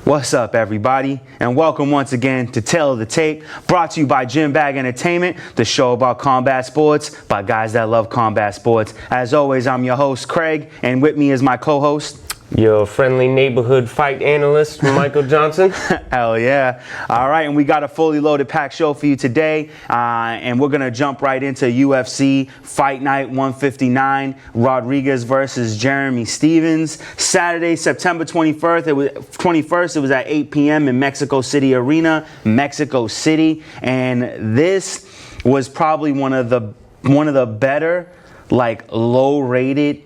What's up, everybody, and welcome once again to Tale of the Tape, brought to you by Gym Bag Entertainment, the show about combat sports by guys that love combat sports. As always, I'm your host, Craig, and with me is my co-host, your friendly neighborhood fight analyst, Michael Johnson. Hell yeah. All right, and we got a fully loaded packed show for you today, and we're going to jump right into UFC Fight Night 159, Rodriguez versus Jeremy Stephens. Saturday, September 21st, it was at 8 p.m. in Mexico City Arena, Mexico City, and this was probably one of the better, like, low-rated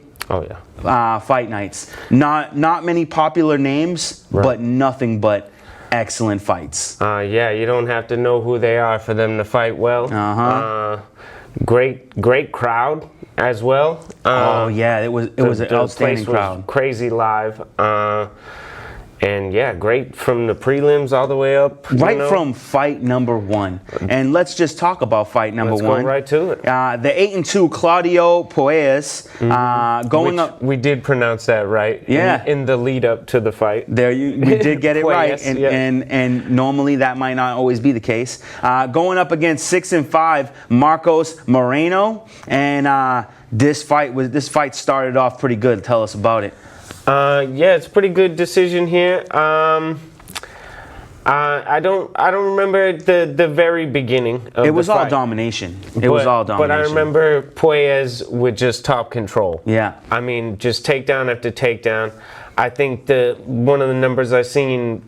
fight nights. Not many popular names, right, but nothing but excellent fights. Yeah, you don't have to know who they are for them to fight well. Great crowd as well. Oh yeah, it was an outstanding crowd. Crazy live. And yeah, great from the prelims all the way up. Right from fight number one. And let's just talk about fight number one. Let's go right to it. The 8-2 Claudio Perez going up. We did pronounce that right. Yeah. In the lead up to the fight. We did get it right. And normally that might not always be the case. Going up against 6-5 Marcos Moreno. And this fight started off pretty good. Tell us about it. Yeah, it's a pretty good decision here. I don't remember the very beginning of it was the all fight. domination. It was all domination. But I remember Perez with just top control. Yeah. I mean, just takedown after takedown. I think one of the numbers I seen,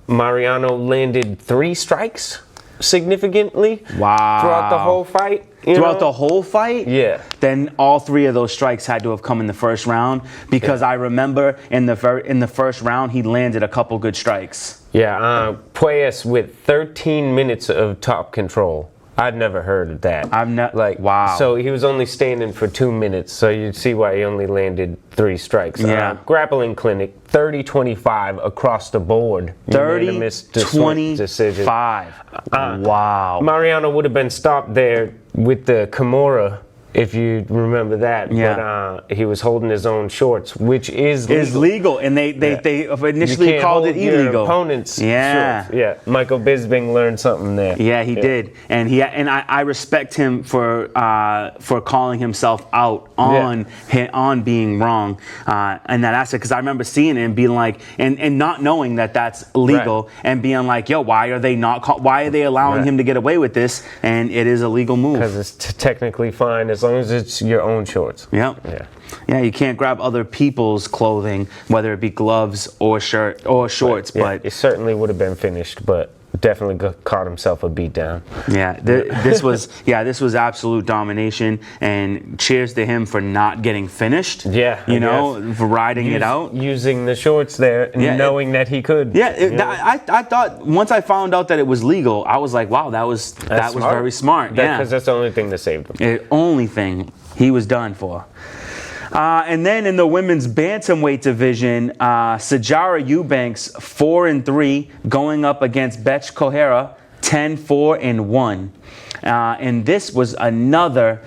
Marino landed 3 strikes significantly. Wow. Throughout the whole fight. The whole fight? Yeah. Then all 3 of those strikes had to have come in the first round, because I remember in the first round he landed a couple good strikes. Yeah, Perez with 13 minutes of top control. I'd never heard of that. Wow. So he was only standing for 2 minutes, so you'd see why he only landed 3 strikes. Yeah. Grappling clinic, 30-25 across the board. 30-25. Decision. Wow. Mariano would have been stopped there with the Kimura, if you remember that. Yeah. But he was holding his own shorts, which is legal. And they initially called it illegal. Your opponent's shorts. Yeah. Michael Bisping learned something there. Yeah, he did. And I respect him for calling himself out on being wrong and that aspect, because I remember seeing it and being like, and not knowing that that's illegal, right, and being like, yo, why are they allowing him to get away with this? And it is a legal move. Because it's technically fine as long as it's your own shorts. Yep. Yeah, you can't grab other people's clothing, whether it be gloves or shirt or shorts. But it certainly would have been finished, but definitely caught himself a beat down. Yeah, this was absolute domination, and cheers to him for not getting finished. Yeah, for riding it out, using the shorts there, and knowing that he could. Yeah, I thought once I found out that it was legal, I was like, wow, that was very smart. Because that's the only thing that saved him. The only thing he was done for. And then in the women's bantamweight division, Ajar Eubanks 4-3 going up against Beth 10-4-1. And this was another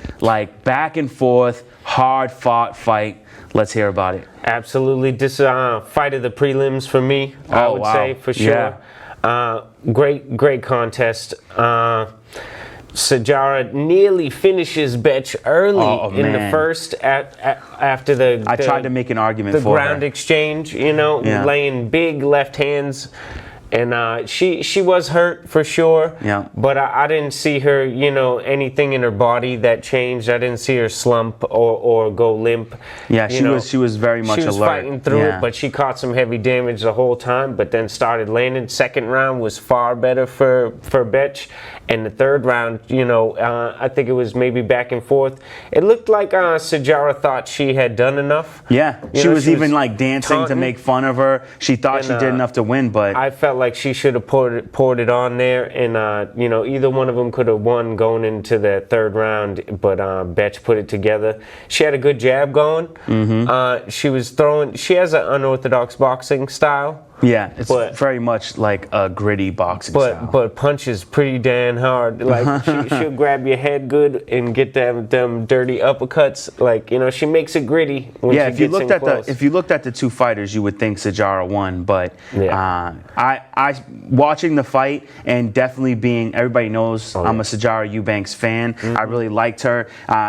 back and forth, hard fought fight. Let's hear about it. Absolutely, this fight of the prelims for me. I would say for sure. Yeah. Great contest. Ajar nearly finishes Beth early in the first after the I tried to make an argument for the ground exchange, laying big left hands. And she was hurt for sure. Yeah. But I didn't see her, anything in her body that changed. I didn't see her slump or go limp. Yeah, she was very much alert. She was fighting through it, but she caught some heavy damage the whole time, but then started landing. Second round was far better for Beth. And the third round, I think it was maybe back and forth. It looked like Ajar thought she had done enough. Yeah, she was even dancing taunting to make fun of her. She thought she did enough to win, but I felt like she should have poured it on there, and either one of them could have won going into the third round, but Beth put it together. She had a good jab going. Mm-hmm. She was throwing. She has an unorthodox boxing style. Yeah, it's very much like a gritty boxing style. But punches pretty damn hard. Like she'll grab your head good and get them dirty uppercuts. Like, you know, she makes it gritty. When Yeah, she gets if you looked at the two fighters, you would think Sajara won. But I watching the fight and definitely being, everybody knows I'm a Sajara Eubanks fan. I really liked her.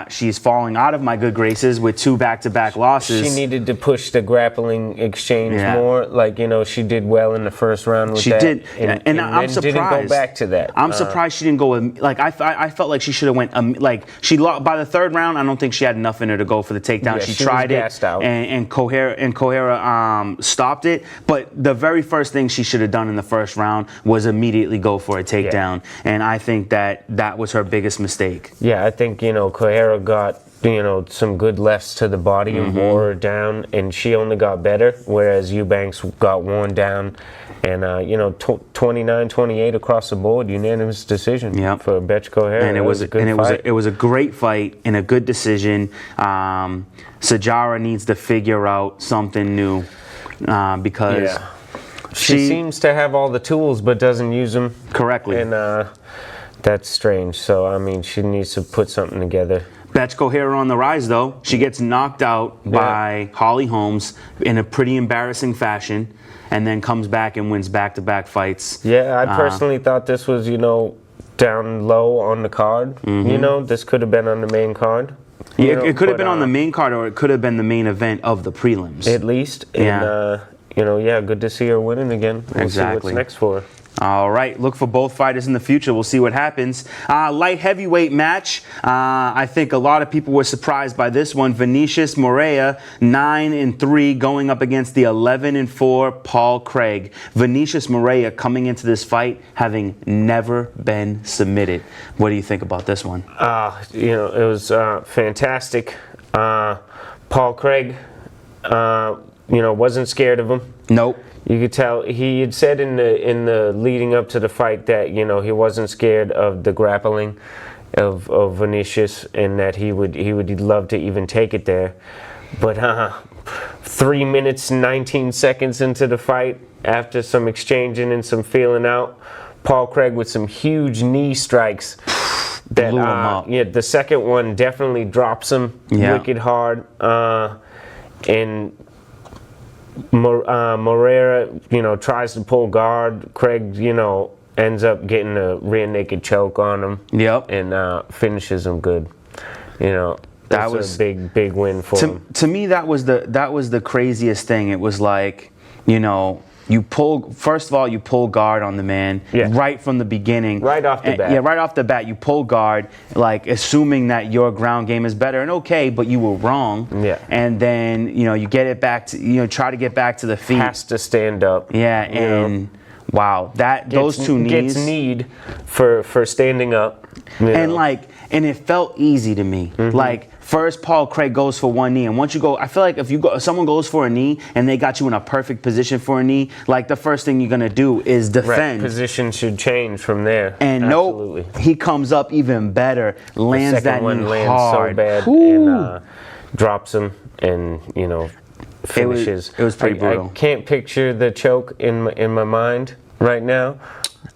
She's falling out of my good graces with 2 back-to-back losses. She needed to push the grappling exchange more. Like, you know, she did well in the first round with that. She did, and I'm surprised. Didn't go back to that. I'm surprised she didn't go. Like I felt like she should have went. Like she by the 3rd round, I don't think she had enough in her to go for the takedown. She tried it, and Kohara stopped it. But the very first thing she should have done in the first round was immediately go for a takedown. And I think that was her biggest mistake. Yeah, I think, you know, Kohara got, you know, some good lefts to the body and wore her down, and she only got better, whereas Eubanks got worn down. And, you know, 29-28 across the board, unanimous decision for Beth Kohara. And it was a great fight and a good decision. Sajara needs to figure out something new because she seems to have all the tools but doesn't use them correctly. And that's strange. So, I mean, she needs to put something together. Beth Kohara on the rise, though. She gets knocked out by Holly Holmes in a pretty embarrassing fashion, and then comes back and wins back-to-back fights. Yeah, I personally thought this was, you know, down low on the card. You know, this could have been on the main card. It could have been on the main card, or it could have been the main event of the prelims. At least. And, you know, good to see her winning again. We'll see what's next for her. All right, look for both fighters in the future. We'll see what happens. Light heavyweight match. I think a lot of people were surprised by this one. Vinicius Moreira, 9-3, going up against the 11-4 Paul Craig. Vinicius Moreira coming into this fight having never been submitted. What do you think about this one? You know, it was fantastic. Paul Craig, you know, wasn't scared of him. Nope. You could tell he had said in the leading up to the fight that, you know, he wasn't scared of the grappling of Vinicius, and that he would love to even take it there. But 3 minutes and 19 seconds into the fight, after some exchanging and some feeling out, Paul Craig with some huge knee strikes that blew him up. Yeah, the second one definitely drops him wicked hard, and Moreira, you know, tries to pull guard. Craig, you know, ends up getting a rear naked choke on him. Yep. And finishes him good. You know, that was a big win for him. To me, that was the craziest thing. It was like, you know, first of all, you pull guard on the man right from the beginning. Right off the bat. Yeah, right off the bat, you pull guard, like assuming that your ground game is better, and okay, but you were wrong. Yeah. And then, you know, you get it back to, you know, try to get back to the feet. Has to stand up. Yeah, and wow, those two knees. Gets need for standing up. And it felt easy to me. Like, first Paul Craig goes for one knee, and once you go, I feel like if someone goes for a knee and they got you in a perfect position for a knee, like the first thing you're gonna do is defend. Right. Position should change from there. And nope, he comes up even better, lands that knee hard, so bad, and drops him, and, you know, finishes. It was pretty brutal. I can't picture the choke in my mind right now.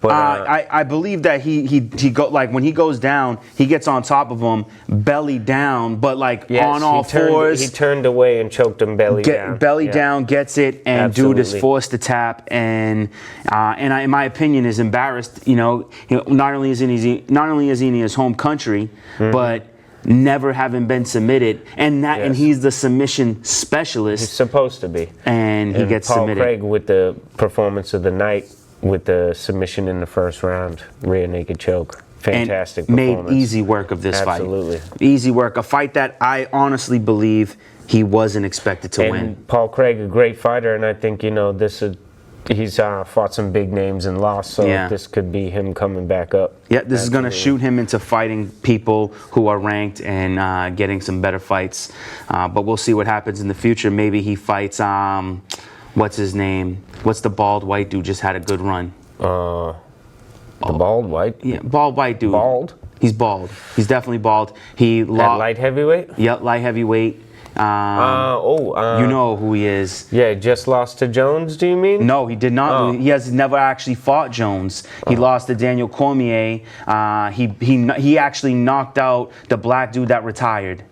But I believe that he like when he goes down, he gets on top of him, belly down, but like on all fours. He turned away and choked him belly down. Belly down, gets it, and dude is forced to tap, and in my opinion is embarrassed. You know, not only is he in his home country, but never having been submitted, and he's the submission specialist. He's supposed to be, and he gets Paul submitted. Craig with the performance of the night, with the submission in the first round, rear naked choke. Fantastic performance. Made easy work of this fight. Absolutely. Easy work. A fight that I honestly believe he wasn't expected to win. Paul Craig, a great fighter, and I think, you know, he's fought some big names and lost, so this could be him coming back up. Yeah, this is going to shoot him into fighting people who are ranked and getting some better fights. But we'll see what happens in the future. Maybe he fights... what's his name? What's the bald white dude just had a good run? The bald white? Yeah, bald white dude. Bald? He's bald. He's definitely bald. He lost. At light heavyweight? Yeah, light heavyweight. You know who he is. Yeah, just lost to Jones, do you mean? No, he did not. Oh. He has never actually fought Jones. He lost to Daniel Cormier. He actually knocked out the black dude that retired.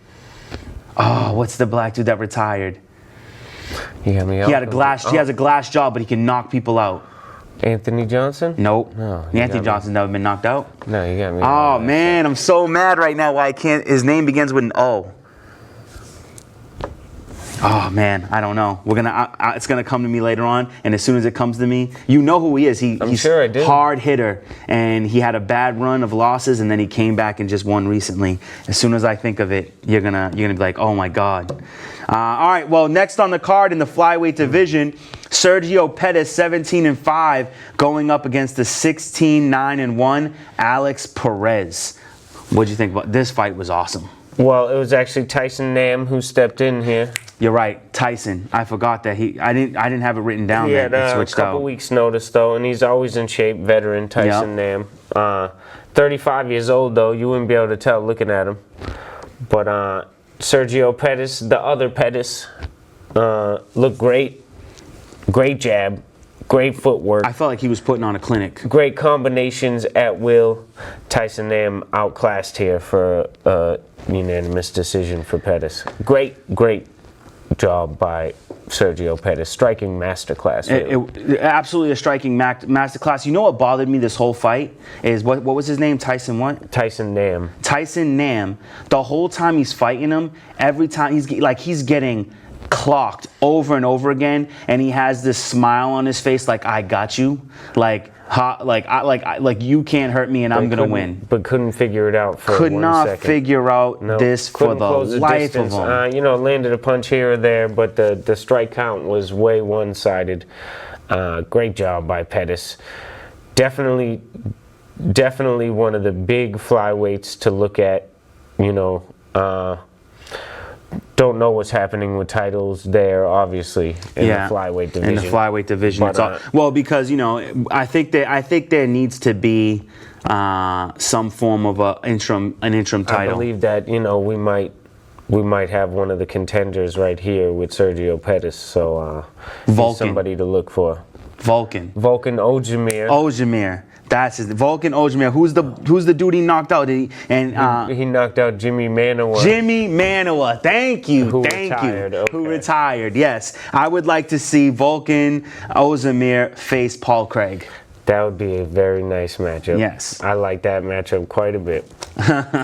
Oh, what's the black dude that retired? He got me out. He has a glass jaw, but he can knock people out. Anthony Johnson? Nope. No, Anthony Johnson's never been knocked out. No, you got me. Oh man, I'm so mad right now. Why I can't? His name begins with an O. Oh man, I don't know. It's gonna come to me later on, and as soon as it comes to me, you know who he is. He's sure I do. Hard hitter, and he had a bad run of losses, and then he came back and just won recently. As soon as I think of it, you're gonna be like, oh my god. All right. Well, next on the card in the flyweight division, Sergio Pettis, 17-5, going up against the 16-9-1 Alex Perez. What'd you think about this fight? Was awesome. Well, it was actually Tyson Nam who stepped in here. You're right, Tyson. I forgot that I didn't have it written down. He had that he a switched couple out. weeks notice though, and he's always in shape. Veteran Tyson Nam. 35 years old though. You wouldn't be able to tell looking at him. But Sergio Pettis, the other Pettis, looked great. Great jab. Great footwork. I felt like he was putting on a clinic. Great combinations at will. Tyson Nam outclassed here for a unanimous decision for Pettis. Great job by Sergio Pettis. Striking masterclass. Really. Absolutely a striking masterclass. You know what bothered me this whole fight is what was his name? Tyson what? Tyson Nam. Tyson Nam. The whole time he's fighting him, every time he's getting clocked over and over again, and he has this smile on his face like I got you, like you can't hurt me and I'm gonna win. But couldn't figure it out for Could 1 not second. figure out this for the life of him. Landed a punch here or there, but the strike count was way one-sided. Great job by Pettis. Definitely one of the big flyweights to look at. Don't know what's happening with titles there, obviously, in the flyweight division. In the flyweight division, but, because I think there needs to be some form of an interim title. I believe that we might have one of the contenders right here with Sergio Pettis. So he's somebody to look for. Vulcan Ojimir. That's his Vulcan Ojimir. Who's the dude he knocked out? He knocked out Jimmy Manoa. Jimmy Manoa. Thank you. Okay. Who retired? Yes. I would like to see Vulcan Ojimir face Paul Craig. That would be a very nice matchup. Yes. I like that matchup quite a bit.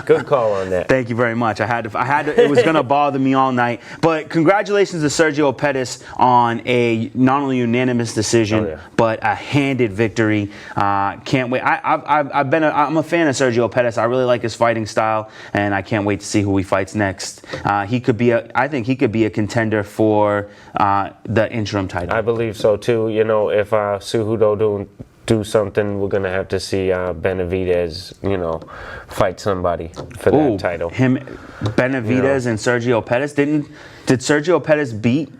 Good call on that. Thank you very much. I had to, it was going to bother me all night. But congratulations to Sergio Pettis on a not only unanimous decision, but a handed victory. Can't wait. I'm a fan of Sergio Pettis. I really like his fighting style, and I can't wait to see who he fights next. I think he could be a contender for the interim title. I believe so too. If Cejudo do something, we're gonna have to see Benavidez, fight somebody for that title. Benavidez and Sergio Pettis. Did Sergio Pettis beat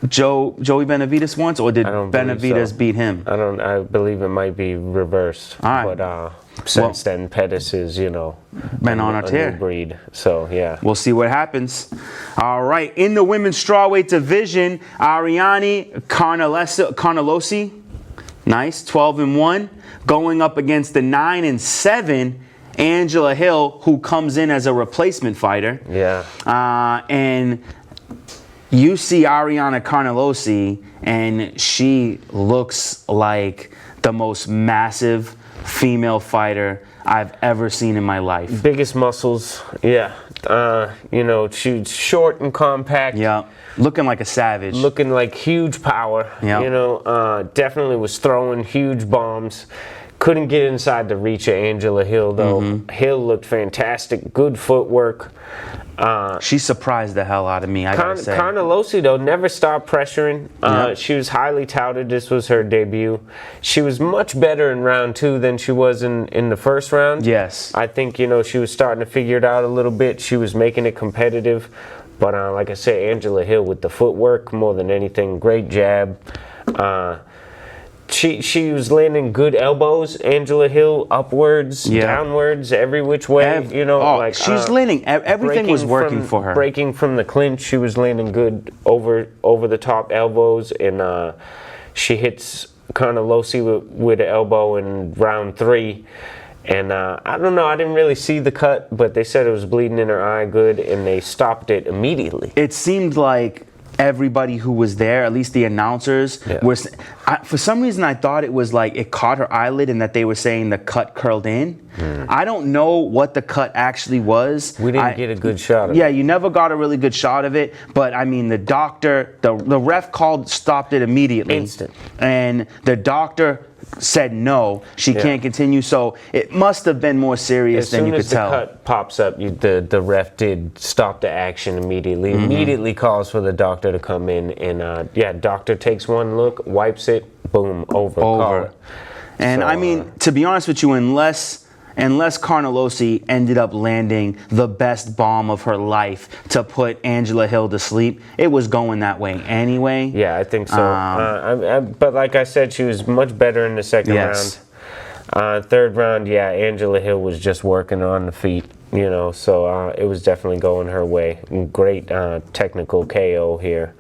Joey Benavidez once, or did Benavidez beat him? I believe it might be reversed. All right. But since then, Pettis is been on a tear. New breed. So yeah, we'll see what happens. All right, in the women's strawweight division, Ariane Carnelosi. Nice, 12-1, going up against the 9-7 Angela Hill, who comes in as a replacement fighter. Yeah. And you see Ariana Carnelosi, and she looks like the most massive female fighter I've ever seen in my life. Biggest muscles, yeah. She's short and compact. Yeah. Looking like a savage. Looking like huge power. Yeah. Definitely was throwing huge bombs. Couldn't get inside the reach of Angela Hill, though. Hill looked fantastic. Good footwork. She surprised the hell out of me, I gotta say. Carnelosi, though, never stopped pressuring. She was highly touted. This was her debut. She was much better in round 2 than she was in the first round. Yes. I think, she was starting to figure it out a little bit. She was making it competitive. But like I said, Angela Hill with the footwork more than anything. Great jab. She was landing good elbows. Angela Hill upwards, downwards, every which way. She's landing. Everything was working for her. Breaking from the clinch, she was landing good over the top elbows, and she hits Quinonez with an elbow in round 3. And I don't know, I didn't really see the cut, but they said it was bleeding in her eye good, and they stopped it immediately. It seemed like everybody who was there, at least the announcers, for some reason I thought it was like it caught her eyelid and that they were saying the cut curled in. I don't know what the cut actually was. We didn't get a good shot of it. Yeah, you never got a really good shot of it, but I mean the doctor, the ref stopped it immediately. Instant. And the doctor said no, she can't continue, so it must have been more serious than you could tell. As soon as the cut pops up, the ref did stop the action immediately. Immediately calls for the doctor to come in, and doctor takes one look, wipes it, boom, over. And so, I mean, to be honest with you, unless Quinonez ended up landing the best bomb of her life to put Angela Hill to sleep, it was going that way anyway. Yeah, I think so. But like I said, she was much better in the second round. Third round, Angela Hill was just working on the feet, so it was definitely going her way. Great technical KO here.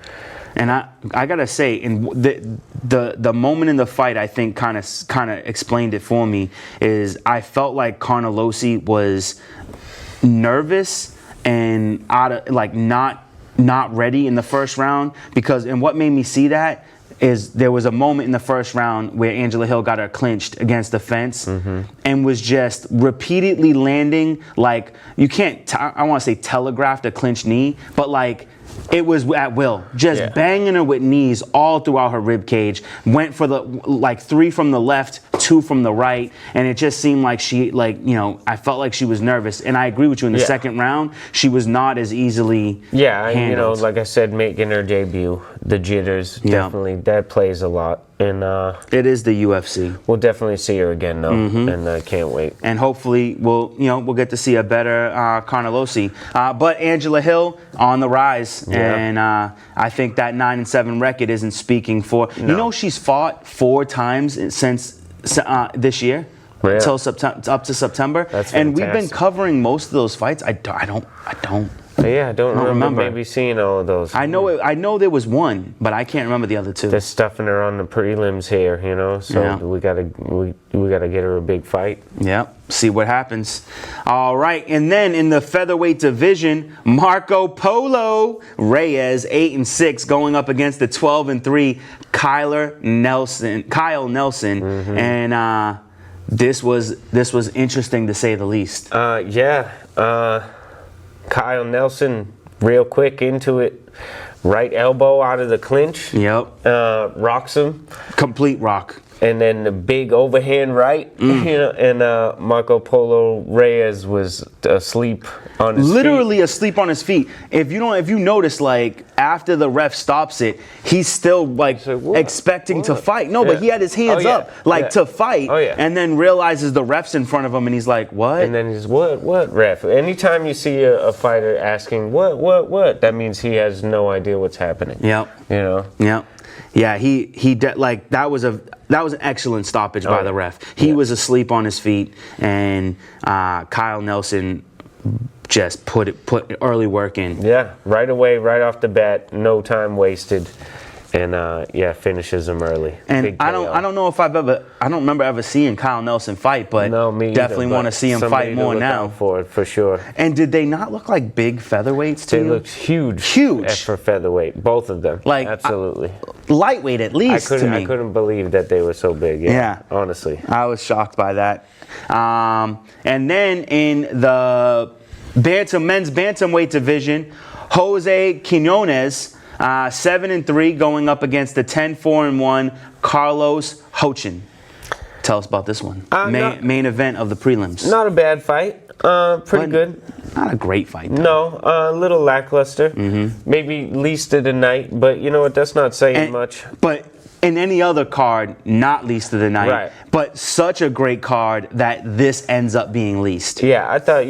And I gotta say, in the moment in the fight, I think kind of explained it for me. Is I felt like Quinonez was nervous and not ready in the first round, and what made me see that is there was a moment in the first round where Angela Hill got her clinched against the fence and was just repeatedly landing like you can't. I want to say telegraphed a clinch knee, but like. It was at will, just banging her with knees all throughout her rib cage. Went for the 3 from the left, 2 from the right, and it just seemed like I felt like she was nervous. And I agree with you. In the second round, she was not as easily handled. Like I said, making her debut, the jitters definitely that plays a lot. And it is the UFC. We'll definitely see her again, though, and can't wait. And hopefully, we'll get to see a better Quinonez. But Angela Hill on the rise, and I think that 9-7 record isn't speaking for. No. She's fought 4 times since this year. Until up to September. That's fantastic. And we've been covering most of those fights. I don't. I don't remember maybe seeing all of those. I know there was one, but I can't remember the other 2. They're stuffing her on the prelims here, So we gotta get her a big fight. Yep. See what happens. All right, and then in the featherweight division, Marco Polo Reyes 8-6 going up against the 12-3 Kyle Nelson, and this was interesting to say the least. Kyle Nelson, real quick into it, right elbow out of the clinch. Yep. Rocks him. Complete rock. And then the big overhand right, and Marco Polo Reyes was asleep on his Literally asleep on his feet. If you notice, like after the ref stops it, he's still expecting to fight. No, but he had his hands up to fight, and then realizes the ref's in front of him, and he's like, "What?" And then he's what ref? Anytime you see a fighter asking what, that means he has no idea what's happening. Yep. Yep. Yeah, that was an excellent stoppage by the ref. He was asleep on his feet, and Kyle Nelson just put early work in. Yeah, right away, right off the bat, no time wasted, and finishes him early. And I don't know if I don't remember ever seeing Kyle Nelson fight, but definitely want to see him fight more now. For sure. And did they not look like big featherweights to you? They looked huge for featherweight, both of them. Absolutely. Lightweight at least. I couldn't believe that they were so big. Yeah. Honestly, I was shocked by that. And then in the men's bantamweight division, Jose Quinonez, 7-3, going up against the 10-4-1 Carlos Hojun. Tell us about this one. Main event of the prelims. Not a bad fight. Pretty good. Not a great fight, though. No, a little lackluster. Maybe least of the night, but you know what? That's not saying much. But in any other card, not least of the night. Right. But such a great card that this ends up being least. Yeah, I thought,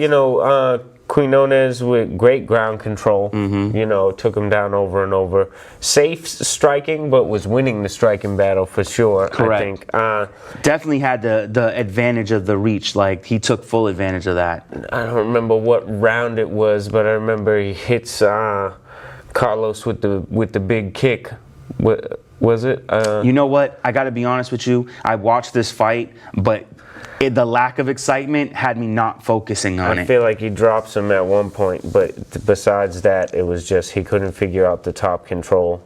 Quinonez with great ground control. You know, took him down over and over. Safe striking, but was winning the striking battle for sure. Correct. I think. Definitely had the advantage of the reach. Like, he took full advantage of that. I don't remember what round it was, but I remember he hits Carlos with the big kick. What was it? You know what? I got to be honest with you. I watched this fight, but the lack of excitement had me not focusing on it. I feel like he drops him at one point, but besides that, it was just he couldn't figure out the top control,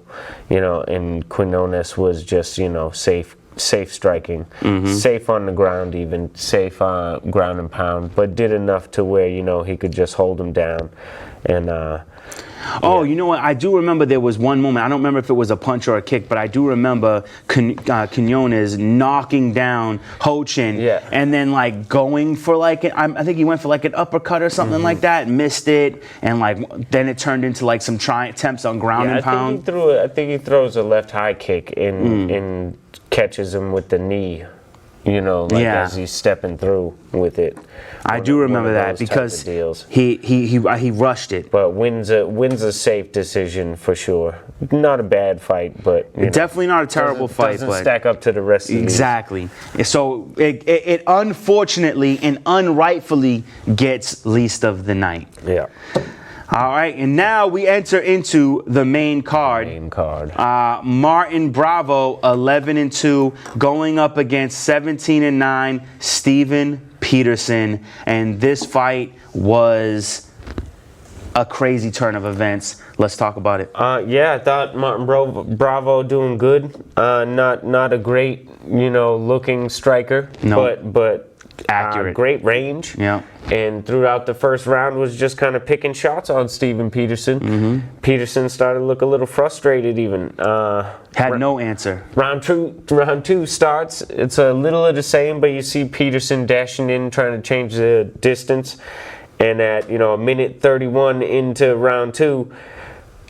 you know, and Quinonez was just, you know, safe striking, safe on the ground, even safe ground and pound, but did enough to where, you know, he could just hold him down. And you know what? I do remember there was one moment. I don't remember if it was a punch or a kick, but I do remember Quinonez knocking down Hojun, and then like going for like I think he went for like an uppercut or something like that, missed it, and like then it turned into like some attempts on ground and pound. I think he throws a left high kick and catches him with the knee. You know, like as he's stepping through with it. I do remember that because he rushed it. But wins a safe decision for sure. Not a bad fight, but definitely not a terrible fight. Doesn't stack up to the rest of these. Exactly. So it unfortunately and unrightfully gets least of the night. Yeah. All right, and now we enter into the main card. Martin Bravo, 11-2, going up against 17-9, Steven Peterson, and this fight was a crazy turn of events. Let's talk about it. I thought Martin Bravo doing good. Not a great, you know, looking striker, but accurate. Great range. Yeah. And throughout the first round was just kind of picking shots on Steven Peterson. Peterson started to look a little frustrated even. Had no answer. Round two starts. It's a little of the same, but you see Peterson dashing in, trying to change the distance. And at, you know, a minute 31 into round two,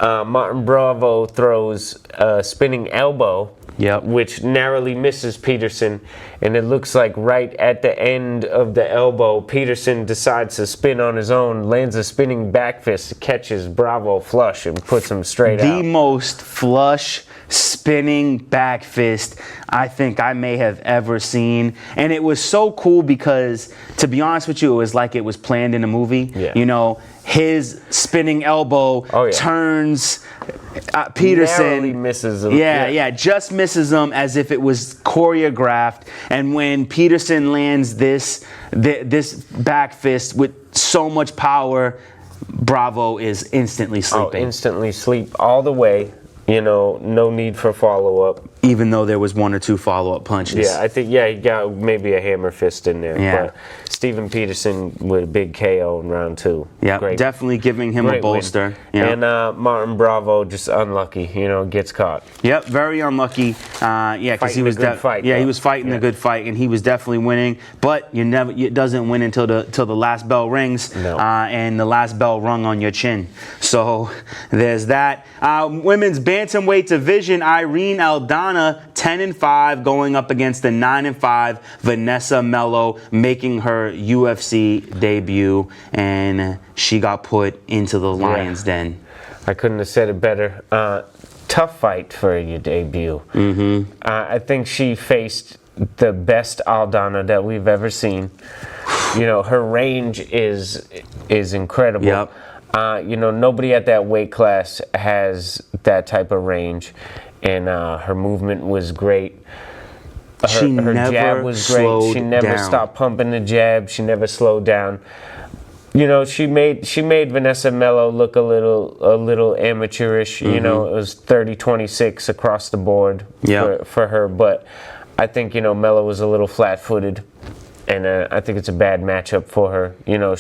Martin Bravo throws a spinning elbow, which narrowly misses Peterson, and it looks like right at the end of the elbow, Peterson decides to spin on his own, lands a spinning back fist, catches Bravo flush, and puts him straight out. The most flush spinning back fist I think I may have ever seen, and it was so cool because, to be honest with you, it was like it was planned in a movie. You know, his spinning elbow turns Peterson. Narrowly misses him. Just misses him as if it was choreographed. And when Peterson lands this back fist with so much power, Bravo is instantly sleeping. Instantly sleep all the way. You know, no need for follow-up. Even though there was one or two follow-up punches. Yeah, I think, he got maybe a hammer fist in there. Yeah. But Steven Peterson with a big KO in round two. Yeah, definitely giving him a bolster. Yeah. And Martin Bravo just unlucky, you know, gets caught. Yep, very unlucky. Because he was he was fighting a good fight, and he was definitely winning. But it doesn't win until the last bell rings, and the last bell rung on your chin. So there's that. Women's bantamweight division, Irene Aldana, 10-5, going up against the 9-5 Vanessa Mello, making her UFC debut, and she got put into the lion's den. I couldn't have said it better. Tough fight for your debut. I think she faced the best Aldana that we've ever seen. You know, her range is incredible. Yep. You know, nobody at that weight class has that type of range, and her movement was great. Her jab was great. She never stopped pumping the jab. She never slowed down. You know, she made Vanessa Mello look a little amateurish. You know, it was 30-26 across the board for her. But I think, you know, Mello was a little flat-footed. And I think it's a bad matchup for her. You know,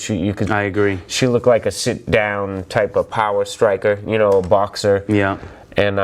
I agree. She looked like a sit-down type of power striker. You know, a boxer. Yeah. And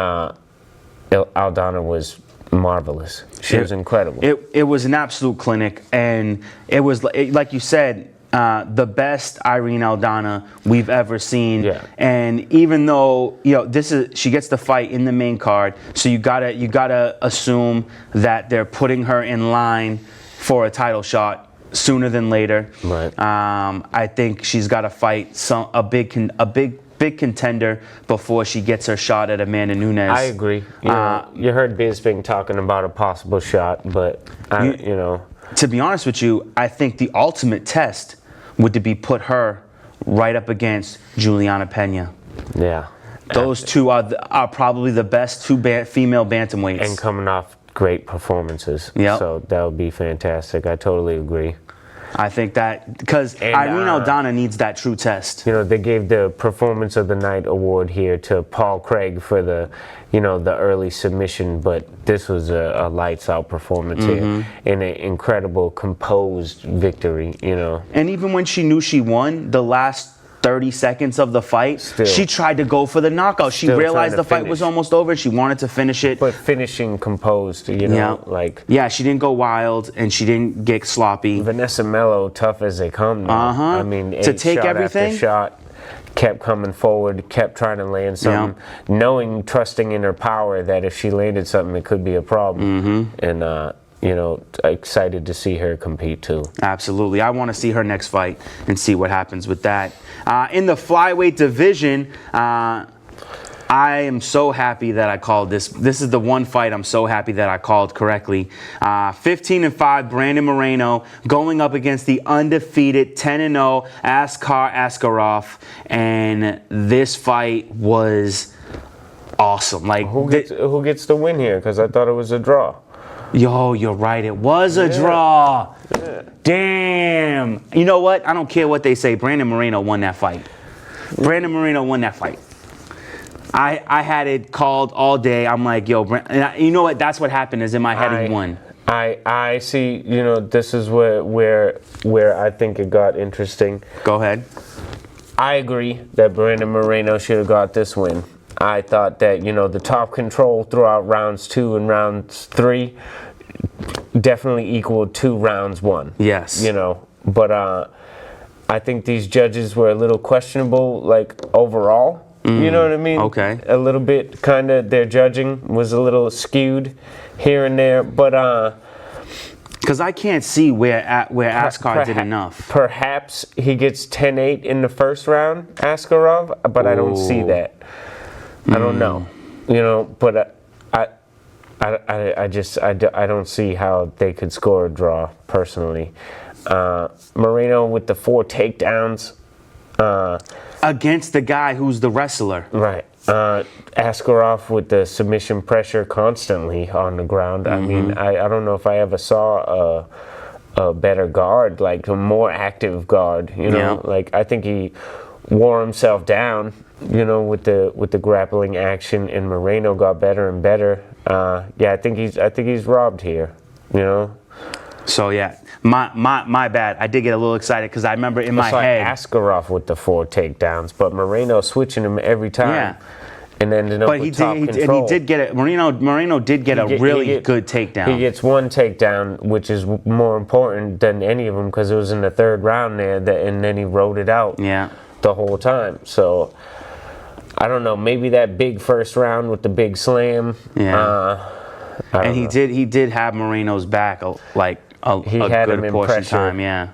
Aldana was marvelous. She was incredible. It was an absolute clinic, and it was like you said, the best Irene Aldana we've ever seen. Yeah. And even though, you know, she gets the fight in the main card, so you gotta assume that they're putting her in line for a title shot sooner than later. Right. I think she's got to fight a big contender before she gets her shot at Amanda Nunes. I agree. You heard Bisping talking about a possible shot, but to be honest with you, I think the ultimate test would be put her right up against Juliana Pena. Yeah. Those two are probably the best two female bantamweights. And coming off great performances. Yep. So that would be fantastic. I totally agree. I think that because Irene Aldana needs that true test. They gave the Performance of the Night award here to Paul Craig for the early submission, but this was a lights out performance here, and an incredible composed victory. And even when she knew she won, the last 30 seconds of the fight, she tried to go for the knockout. She realized the fight was almost over. She wanted to finish it. But finishing composed, she didn't go wild and she didn't get sloppy. Vanessa Mello, tough as they come now. I mean, to take shot everything. After shot, kept coming forward, kept trying to land something, trusting in her power that if she landed something, it could be a problem. And excited to see her compete too. Absolutely. I want to see her next fight and see what happens with that. In the flyweight division, I am so happy that I called this. This is the one fight I'm so happy that I called correctly. 15-5 Brandon Moreno going up against the undefeated 10-0 Askarov, and this fight was awesome. Like who gets the win here? Because I thought it was a draw. Yo, you're right. It was a draw. Yeah. Damn. You know what? I don't care what they say. Brandon Moreno won that fight. Brandon Moreno won that fight. I had it called all day. I'm like, yo, you know what? That's what happened is in my head he won. I see, this is where I think it got interesting. Go ahead. I agree that Brandon Moreno should have got this win. I thought that, the top control throughout rounds 2 and rounds 3 definitely equaled 2 rounds 1. Yes. But I think these judges were a little questionable, like, overall. You know what I mean? Okay. A little bit, kind of, their judging was a little skewed here and there, but... Because I can't see where Askar did enough. Perhaps he gets 10-8 in the first round, Askarov, but I don't see that. I don't know, but I don't see how they could score a draw personally. Marino with the 4 takedowns against the guy who's the wrestler, right? Askarov with the submission pressure constantly on the ground. I mean, I don't know if I ever saw a better guard, like a more active guard. Like I think he wore himself down. With the grappling action, and Moreno got better and better. I think he's robbed here. So yeah, my bad. I did get a little excited because I remember in my head Askarov with the 4 takedowns, but Moreno switching him every time. Yeah. And ended up with top control. And he did get it. Moreno did get a really good takedown. He gets 1 takedown, which is more important than any of them because it was in the 3rd round there, and then he rode it out. The whole time. So. I don't know. Maybe that big first round with the big slam. Yeah. And he did have Moreno's back a good portion of time. Yeah.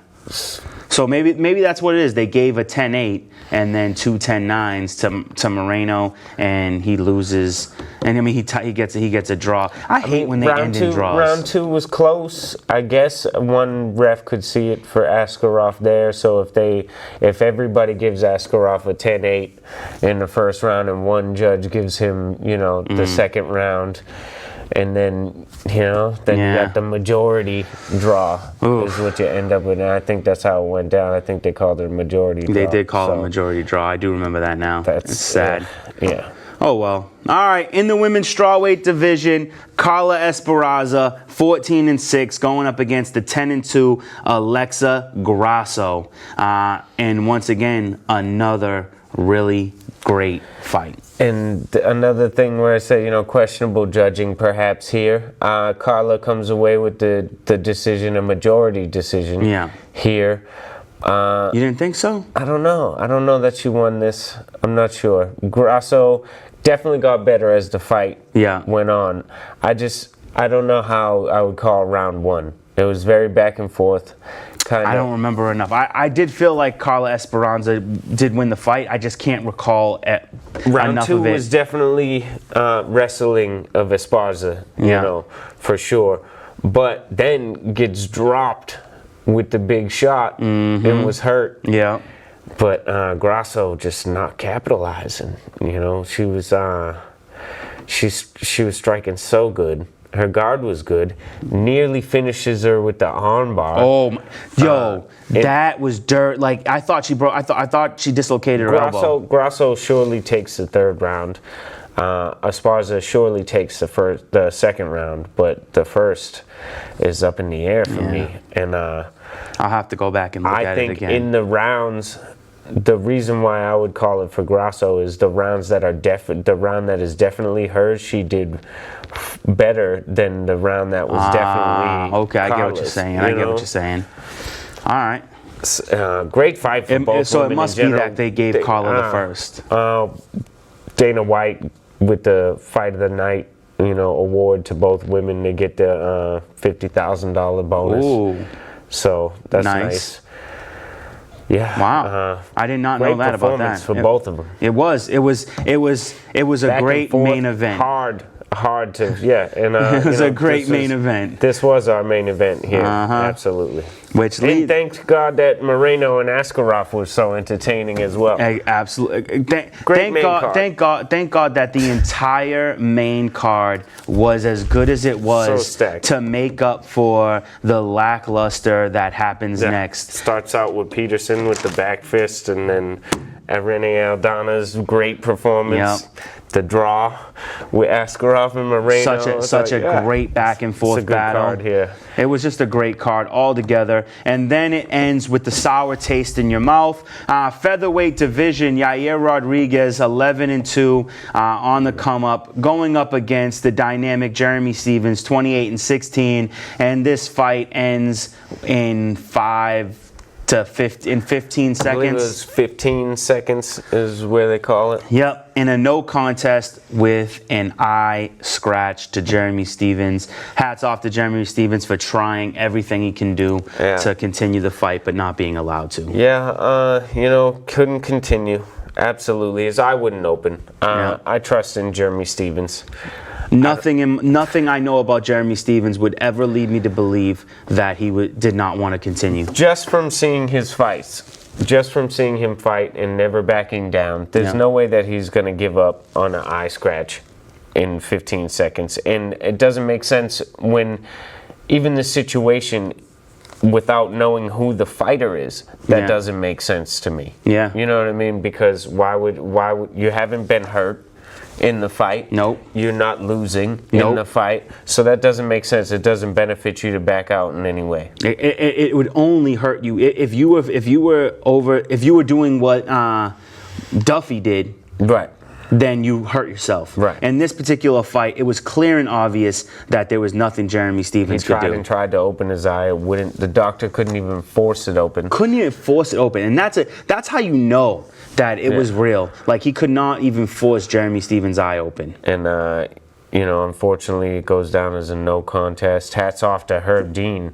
So maybe that's what it is. They gave a 10-8 and then 2 10-9s to Moreno, and he loses. And I mean he gets a draw. I hate when they end in draws. Round 2 was close. I guess one ref could see it for Askarov there. So if everybody gives Askarov a 10-8 in the first round and one judge gives him the second round. And then, you got the majority draw is what you end up with. And I think that's how it went down. I think they called it a majority draw. They did call it a majority draw. I do remember that now. It's sad. Yeah. Oh, well. All right. In the women's strawweight division, Carla Esperanza, 14-6, going up against the 10-2 Alexa Grasso. And once again, another really great fight. And another thing where I said, questionable judging perhaps here. Carla comes away with the decision, a majority decision here. You didn't think so? I don't know. I don't know that she won this. I'm not sure. Grasso definitely got better as the fight went on. I don't know how I would call round 1. It was very back and forth. kind of. I don't remember enough. I did feel like Carla Esperanza did win the fight. I just can't recall Round enough 2 of it. was definitely wrestling of Esparza, you know, for sure. But then gets dropped with the big shot and was hurt. Yeah. But Grasso just not capitalizing. You know, she was striking so good. Her guard was good. Nearly finishes her with the armbar. Oh, that was dirt. Like I thought she broke. I thought she dislocated her elbow. Grasso surely takes the third round. Esparza surely takes the second round, but the first is up in the air for me. And I'll have to go back and look at it again. I think in the rounds, the reason why I would call it for Grasso is the rounds that are the round that is definitely hers. She did better than the round that was definitely. Okay, I get what you're Carla's, saying. I get what you're saying. All right. Great fight for both. So women it must in be general. that they gave Carla the first. Dana White with the Fight of the Night, award to both women. They get the $50,000 bonus. Ooh. So that's nice. Yeah. Wow. I did not know that about that. For both of them. It was a great main event. Hard to, and it was a great main event. This was our main event here, absolutely. And thank God that Moreno and Asketa was so entertaining as well. Absolutely. Great main card. Thank God that the entire main card was as good as it was to make up for the lackluster that happens next. Starts out with Peterson with the back fist, and then Aldana's great performance. Yep. The draw with Asketa and Moreno. Such a great back and forth battle. Card here. It was just a great card altogether. And then it ends with the sour taste in your mouth. Featherweight division, Yair Rodriguez, 11-2 on the come up, going up against the dynamic Jeremy Stephens, 28-16. And this fight ends in 15 seconds. I believe it was 15 seconds is where they call it. Yep, in a no contest with an eye scratch to Jeremy Stephens. Hats off to Jeremy Stephens for trying everything he can do to continue the fight, but not being allowed to. Yeah, couldn't continue. Absolutely, his eye wouldn't open. I trust in Jeremy Stephens. Nothing I know about Jeremy Stephens would ever lead me to believe that he did not want to continue. Just from seeing his fights, just from seeing him fight and never backing down, there's no way that he's going to give up on an eye scratch in 15 seconds. And it doesn't make sense when even the situation, without knowing who the fighter is, that doesn't make sense to me. Yeah. You know what I mean? Because why would you haven't been hurt in the fight? Nope. You're not losing in the fight, so that doesn't make sense. It doesn't benefit you to back out in any way. It would only hurt you if you were doing what Duffy did. Right. Then you hurt yourself. Right. In this particular fight, it was clear and obvious that there was nothing Jeremy Stephens could do. He tried to open his eye. It wouldn't. The doctor couldn't even force it open. Couldn't even force it open, and that's how you know that it was real. Like, he could not even force Jeremy Stephens' eye open. And unfortunately, it goes down as a no contest. Hats off to Herb Dean.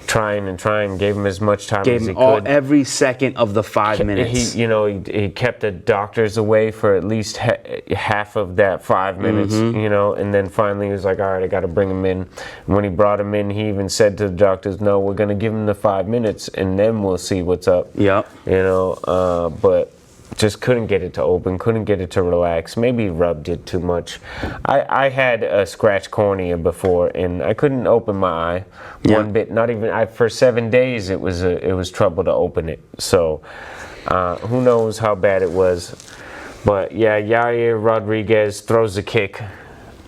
Trying, gave him as much time as he could. Every second of the 5 minutes. He kept the doctors away for at least half of that 5 minutes, and then finally he was like, all right, I got to bring him in. And when he brought him in, he even said to the doctors, no, we're going to give him the 5 minutes, and then we'll see what's up. Yep. But just couldn't get it to open, couldn't get it to relax. Maybe he rubbed it too much. I had a scratch cornea before, and I couldn't open my eye one bit. Not even for 7 days. It was trouble to open it. So who knows how bad it was? But yeah, Yair Rodriguez throws a kick,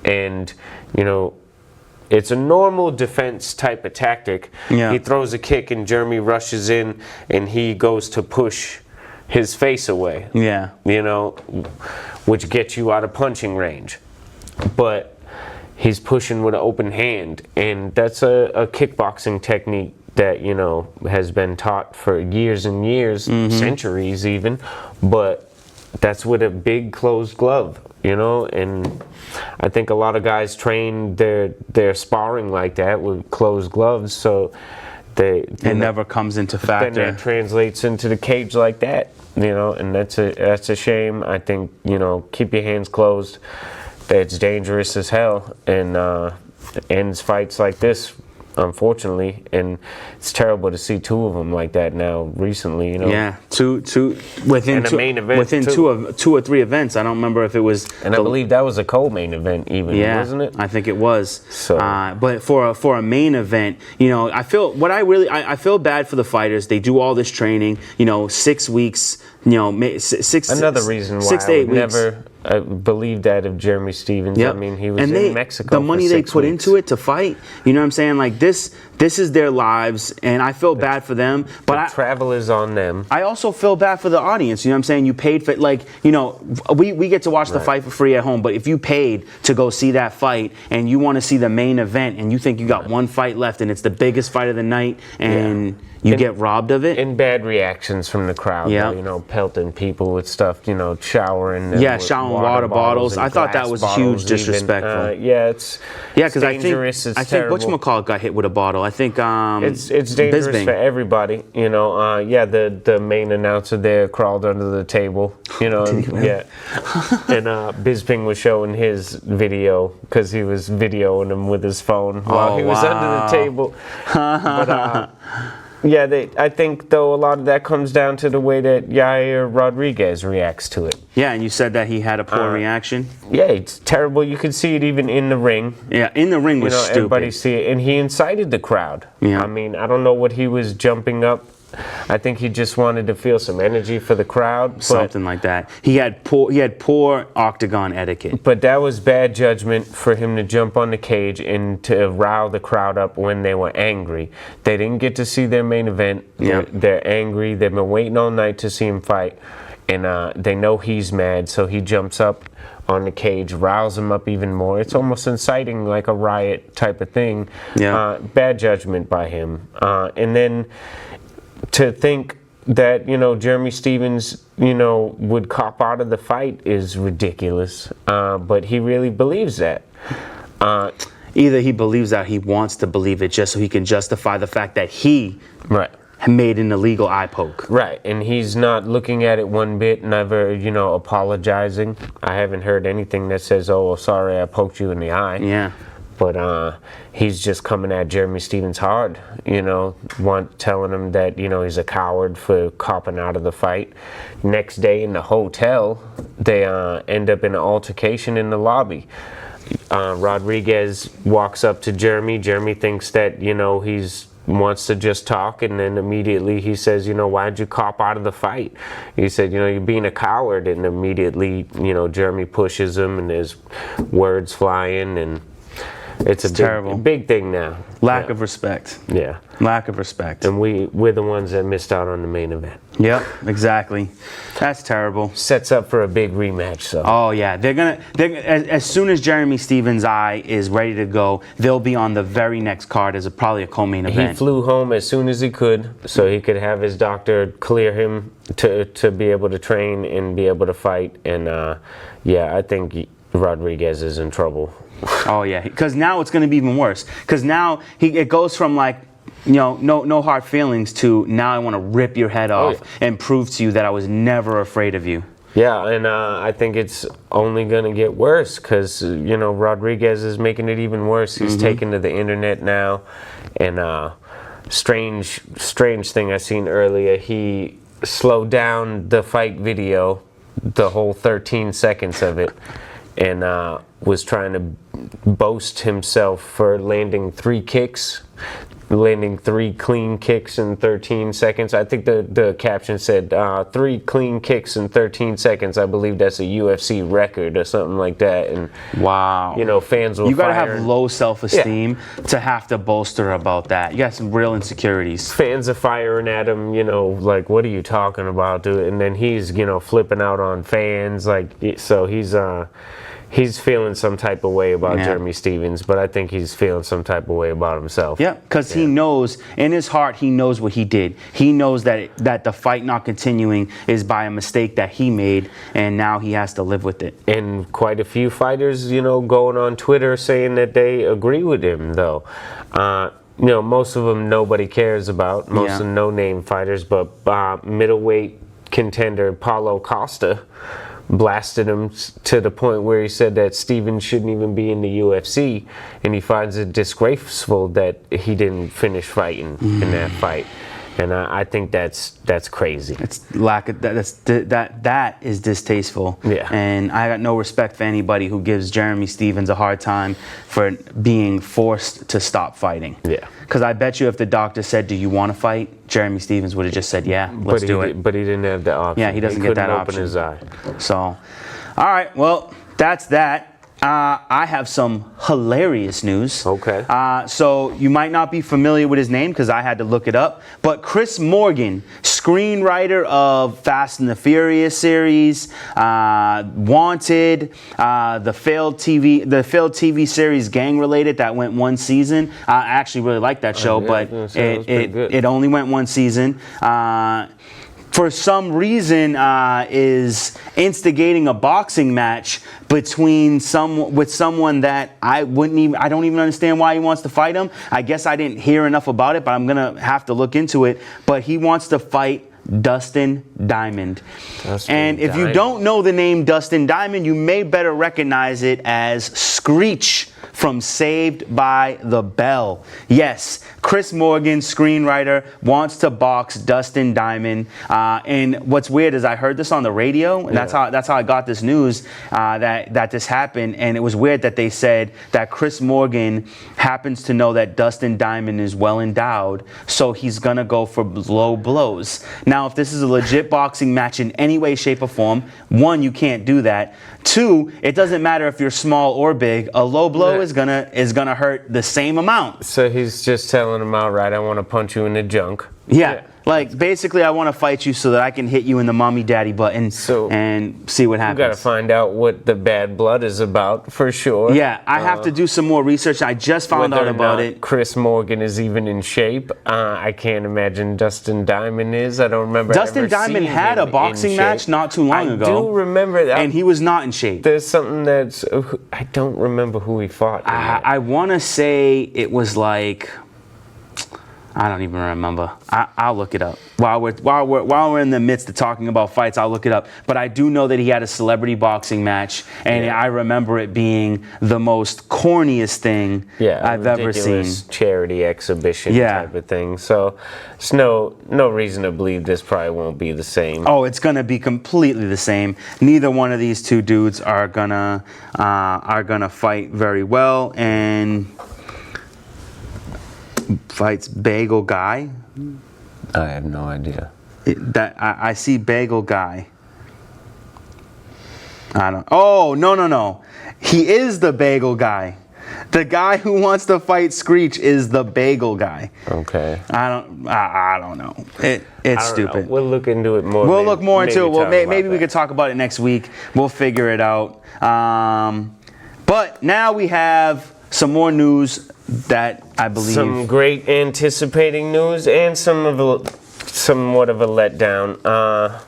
and it's a normal defense type of tactic. Yeah. He throws a kick, and Jeremy rushes in, and he goes to push his face away. Yeah. Which gets you out of punching range. But he's pushing with an open hand, and that's a kickboxing technique that, has been taught for years and years, centuries even, but that's with a big closed glove, and I think a lot of guys train their sparring like that with closed gloves, so it never comes into factor. Then that translates into the cage like that, and that's a shame. I think, keep your hands closed. That's dangerous as hell, and ends fights like this, unfortunately. And it's terrible to see two of them like that now recently. Yeah, two within and a main event within too. two or three events. I don't remember if it was. And I believe that was a co-main event, even, wasn't it? I think it was. So, but for a main event, I feel I feel bad for the fighters. They do all this training, 6 weeks. Another reason why 6 to 8 I would weeks. never believe that of Jeremy Stephens. Yep. I mean, he was and in Mexico. The money for they 6 put weeks. into it to fight, you know what I'm saying? Like this is their lives, and I feel bad for them. But travel is on them. I also feel bad for the audience. You know what I'm saying? You paid for we get to watch the fight for free at home. But if you paid to go see that fight and you want to see the main event and you think you got one fight left and it's the biggest fight of the night and you get robbed of it. And bad reactions from the crowd. Yeah. Though, pelting people with stuff. Showering. Them with showering water bottles. I thought that was huge disrespectful. Because I think whatchamacallit got hit with a bottle. I think it's dangerous Bisping. for everybody. The main announcer there crawled under the table. And Bisping was showing his video because he was videoing him with his phone while he was under the table. But I think, though, a lot of that comes down to the way that Yair Rodriguez reacts to it. Yeah, and you said that he had a poor reaction. Yeah, it's terrible. You could see it even in the ring. Yeah, in the ring was stupid. Everybody see it, and he incited the crowd. Yeah. I mean, I don't know what he was jumping up. I think he just wanted to feel some energy for the crowd. Something like that. He had poor octagon etiquette. But that was bad judgment for him to jump on the cage and to rile the crowd up when they were angry. They didn't get to see their main event. Yeah. They're angry. They've been waiting all night to see him fight. And they know he's mad, so he jumps up on the cage, riles him up even more. It's almost inciting like a riot type of thing. Yeah. Bad judgment by him. And then to think that, Jeremy Stephens, would cop out of the fight is ridiculous. But he really believes that. Either he believes that, he wants to believe it just so he can justify the fact that he Right. made an illegal eye poke. Right, and he's not looking at it one bit, never, apologizing. I haven't heard anything that says, oh, sorry, I poked you in the eye. Yeah. But he's just coming at Jeremy Stephens hard, telling him that, he's a coward for copping out of the fight. Next day in the hotel, they end up in an altercation in the lobby. Rodriguez walks up to Jeremy. Jeremy thinks that, he's wants to just talk, and then immediately he says, why'd you cop out of the fight? He said, you're being a coward, and immediately, Jeremy pushes him, and there's words flying, and it's terrible. Big thing now. Lack of respect. Yeah. Lack of respect. And we're the ones that missed out on the main event. Yep, exactly. That's terrible. Sets up for a big rematch, so. Oh yeah, they're as soon as Jeremy Stephens' eye is ready to go, they'll be on the very next card as probably a co-main event. He flew home as soon as he could, so he could have his doctor clear him to be able to train and be able to fight. And I think Rodriguez is in trouble. Oh yeah, because now it's going to be even worse. Because now it goes from like, no hard feelings to now I want to rip your head off and prove to you that I was never afraid of you. Yeah, and I think it's only going to get worse because, Rodriguez is making it even worse. He's taken to the internet now. And strange thing I seen earlier, he slowed down the fight video, the whole 13 seconds of it, and was trying to boast himself for landing 3 clean kicks in 13 seconds. I think the caption said 3 clean kicks in 13 seconds. I believe that's a UFC record or something like that. And wow, fans will. You gotta have low self-esteem to have to bolster about that. You got some real insecurities. Fans are firing at him. Like, what are you talking about, dude? And then he's flipping out on fans. So he's feeling some type of way about Jeremy Stephens, but I think he's feeling some type of way about himself. Yeah, because he knows, in his heart, he knows what he did. He knows that the fight not continuing is by a mistake that he made, and now he has to live with it. And quite a few fighters, going on Twitter saying that they agree with him, though. most of them nobody cares about. Most of no-name fighters, but middleweight contender Paulo Costa blasted him to the point where he said that Steven shouldn't even be in the UFC, and he finds it disgraceful that he didn't finish fighting in that fight. And I think that's crazy. It's that is distasteful. Yeah. And I got no respect for anybody who gives Jeremy Stephens a hard time for being forced to stop fighting. Yeah. Because I bet you if the doctor said, "Do you want to fight?" Jeremy Stephens would have just said, "Yeah, let's do it." But he didn't have the option. Yeah, he doesn't get that open option. his eye. So, all right. Well, that's that. I have some hilarious news. Okay. So you might not be familiar with his name because I had to look it up. But Chris Morgan, screenwriter of Fast and the Furious series, Wanted, the failed TV series Gang Related that went one season. I actually really liked that show, but it only went one season. For some reason, is instigating a boxing match between someone that I don't even understand why he wants to fight him. I guess I didn't hear enough about it, but I'm gonna have to look into it. But he wants to fight Dustin Diamond. And if you don't know the name Dustin Diamond, you may better recognize it as Screech from Saved by the Bell. Yes, Chris Morgan, screenwriter, wants to box Dustin Diamond. And what's weird is I heard this on the radio, and that's how I got this news that this happened. And it was weird that they said that Chris Morgan happens to know that Dustin Diamond is well endowed, so he's gonna go for low blows. Now, if this is a legit boxing match in any way, shape, or form, one, you can't do that. Two, it doesn't matter if you're small or big. A low blow is gonna hurt the same amount. So he's just telling him outright, "I want to punch you in the junk." Yeah. Like, basically, I want to fight you so that I can hit you in the mommy daddy button and see what happens. You got to find out what the bad blood is about for sure. Yeah, I have to do some more research. I just found out about it. Chris Morgan is even in shape. I can't imagine Dustin Diamond is. I don't remember. Dustin Diamond had a boxing match not too long ago. I do remember that. And he was not in shape. There's something that's. I don't remember who he fought. I want to say it was like. I don't even remember. I'll look it up. While we're in the midst of talking about fights, I'll look it up. But I do know that he had a celebrity boxing match, and I remember it being the most corniest thing I've ever seen. Charity exhibition type of thing. So there's no reason to believe this probably won't be the same. Oh, it's gonna be completely the same. Neither one of these two dudes are gonna fight very well, and fights Bagel Guy. I have no idea. I see Bagel Guy. I don't. Oh, no. He is the Bagel Guy. The guy who wants to fight Screech is the Bagel Guy. Okay. I don't know. It's stupid. We'll look into it more. We'll look more into it. Well, maybe we could talk about it next week. We'll figure it out. But now we have some more news that I believe. Some great anticipating news and somewhat of a letdown.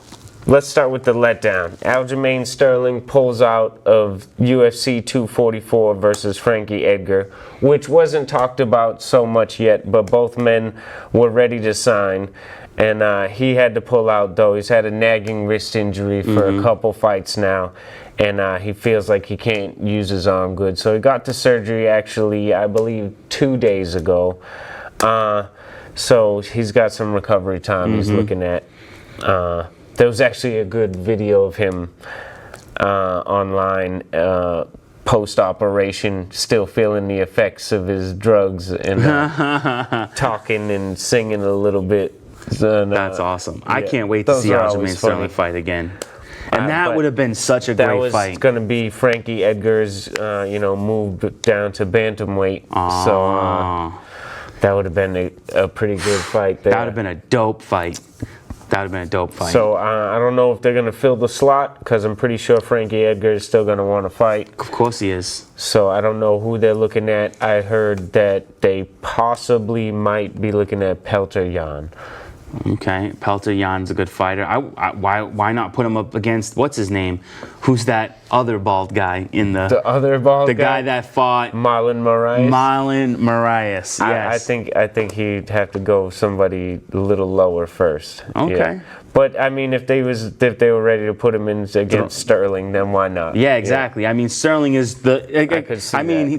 Let's start with the letdown. Aljamain Sterling pulls out of UFC 244 versus Frankie Edgar, which wasn't talked about so much yet, but both men were ready to sign. And he had to pull out, though. He's had a nagging wrist injury for a couple fights now, and he feels like he can't use his arm good. So he got to surgery, actually, I believe, 2 days ago. So he's got some recovery time he's looking at. There was actually a good video of him online post-operation, still feeling the effects of his drugs and talking and singing a little bit. So, that's awesome. I can't wait to see Aljamain Sterling fight again. And that would have been such a great fight. That was going to be Frankie Edgar's, move down to bantamweight. So that would have been a pretty good fight there. That would have been a dope fight. So I don't know if they're going to fill the slot, because I'm pretty sure Frankie Edgar is still going to want to fight. Of course he is. So I don't know who they're looking at. I heard that they possibly might be looking at Pelter Jan. Okay, Pelter-Jan's a good fighter. Why not put him up against, what's his name? Who's that other bald guy in the... The other bald The guy that fought... Marlon Moraes. Marlon Moraes, yes. I think he'd have to go somebody a little lower first. Okay. Yeah. But I mean, if they were ready to put him in against Sterling, then why not? Yeah, exactly. Yeah. I mean, Sterling is the...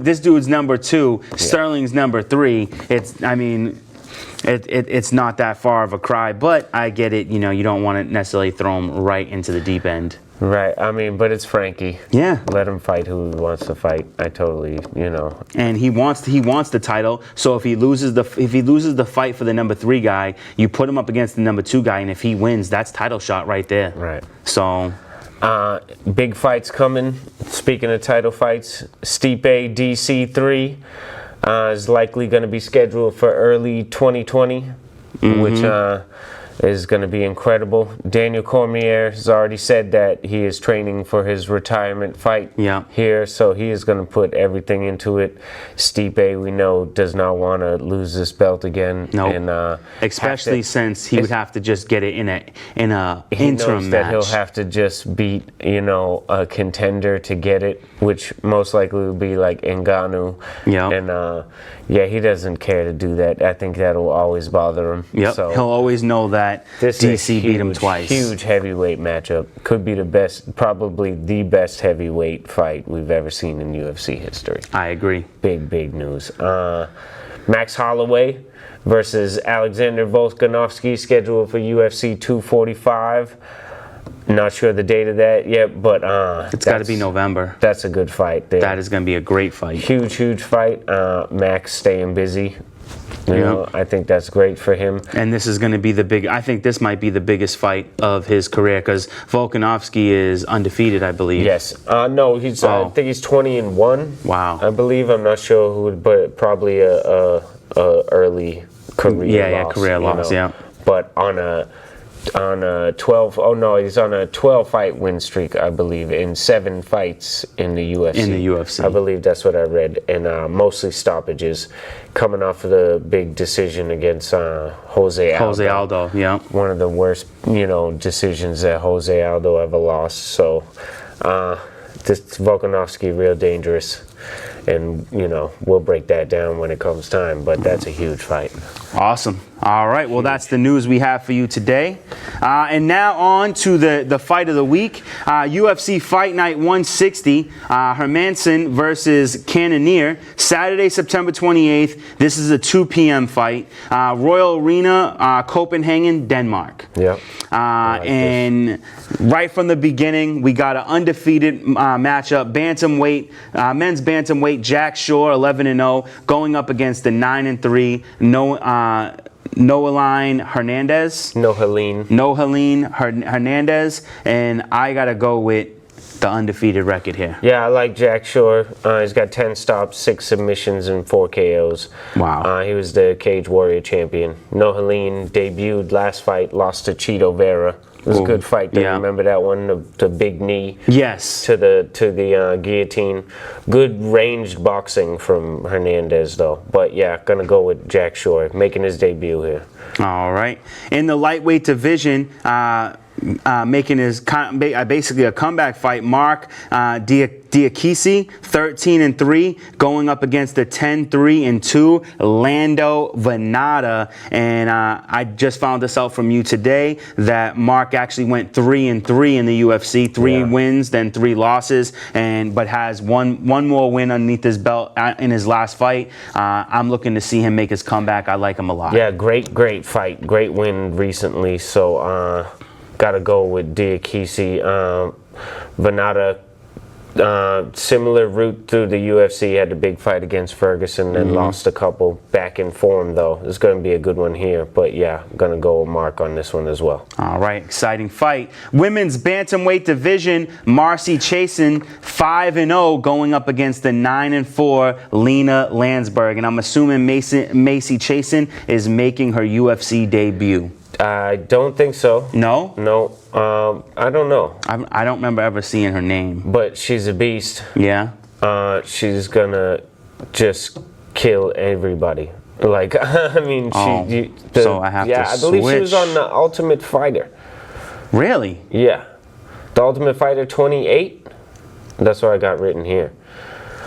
this dude's number 2. Yeah. Sterling's number 3. It's not that far of a cry, but I get it. You know, you don't want to necessarily throw him right into the deep end. Right. I mean, but it's Frankie. Yeah. Let him fight who he wants to fight. I totally, And he wants the title. So if he loses the fight for the number 3 guy, you put him up against the number 2 guy, and if he wins, that's title shot right there. Right. So. Big fights coming. Speaking of title fights, Stipe DC3 is likely going to be scheduled for early 2020, which is going to be incredible. Daniel Cormier has already said that he is training for his retirement fight here, so he is going to put everything into it. Stipe, we know, does not want to lose this belt again. Nope. And especially since he would have to just get it in a interim match. That he'll have to just beat a contender to get it, which most likely will be like Ngannou. Yeah. And he doesn't care to do that. I think that'll always bother him. Yep. So he'll always know that DC beat him twice. Huge heavyweight matchup. Could be the best, probably the best heavyweight fight we've ever seen in UFC history. I agree. Big news. Max Holloway versus Alexander Volkanovski, scheduled for UFC 245. Not sure the date of that yet, but it's got to be November. That's a good fight there. That is going to be a great fight. Huge fight. Max staying busy. You know, I think that's great for him. And this is going to be I think this might be the biggest fight of his career, because Volkanovski is undefeated, I believe. Yes. No, I think he's 20-1. Wow. I believe. I'm not sure who, but probably a early career loss. Career loss, yeah. But on a 12, he's on a 12-fight win streak, I believe, in 7 fights in the UFC. I believe that's what I read, and mostly stoppages, coming off of the big decision against Jose Aldo, yeah. One of the worst, decisions that Jose Aldo ever lost. So, this Volkanovski real dangerous. And, we'll break that down when it comes time, but that's a huge fight. Awesome. All right, well, that's the news we have for you today. And now on to the fight of the week. UFC Fight Night 160, Hermansson versus Cannonier, Saturday, September 28th. This is a 2 p.m. fight. Royal Arena, Copenhagen, Denmark. Yep. And right from the beginning, we got an undefeated matchup, bantamweight, men's bantamweight, Jack Shore, 11-0, going up against the 9-3 Noeline Hernandez, and I gotta go with the undefeated record here. Yeah, I like Jack Shore. He's got 10 stops, 6 submissions, and 4 KOs. Wow. He was the Cage Warrior champion. Noeline debuted last fight, lost to Chito Vera. It was a good fight. Do you remember that one? The big knee. Yes. To the guillotine. Good ranged boxing from Hernandez, though. But yeah, gonna go with Jack Shore, making his debut here. All right. In the lightweight division, making his basically a comeback fight, Mark Diakisi, 13-3, going up against the 10-3-2 Lando Venata. And I just found this out from you today that Mark actually went 3-3 in the UFC, 3 wins, then 3 losses, but has one more win underneath his belt in his last fight. I'm looking to see him make his comeback. I like him a lot. Yeah, great fight, great win recently. So. Gotta go with Diakisi. Venata, similar route through the UFC, had a big fight against Ferguson and lost a couple. Back in form, though. It's going to be a good one here. But yeah, gonna go with Mark on this one as well. All right, exciting fight. Women's bantamweight division, Marcy Chasen, 5-0, going up against the 9-4 Lena Landsberg. And I'm assuming Macy Chasen is making her UFC debut. I don't think so. No? No. I don't know. I don't remember ever seeing her name. But she's a beast. Yeah? She's gonna just kill everybody. Like, I mean, so I have to I believe she was switch. on the Ultimate Fighter. Really? Yeah. The Ultimate Fighter 28? That's what I got written here.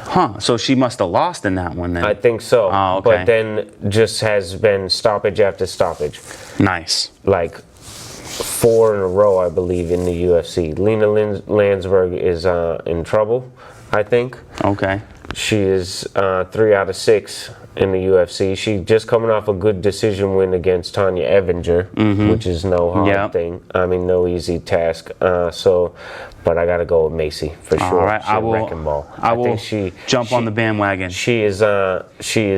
Huh. So she must have lost in that one then. I think so. Oh, okay. But then just has been stoppage after stoppage. Nice. Like 4 in a row, I believe, in the UFC. Lena Landsberg is in trouble, I think. Okay. She is 3 out of 6 in the UFC. She just coming off a good decision win against Tanya Evinger, which is no hard thing. I mean, no easy task. But I got to go with Macy for sure. All right. She's a wrecking ball. I will think she jump on the bandwagon. She is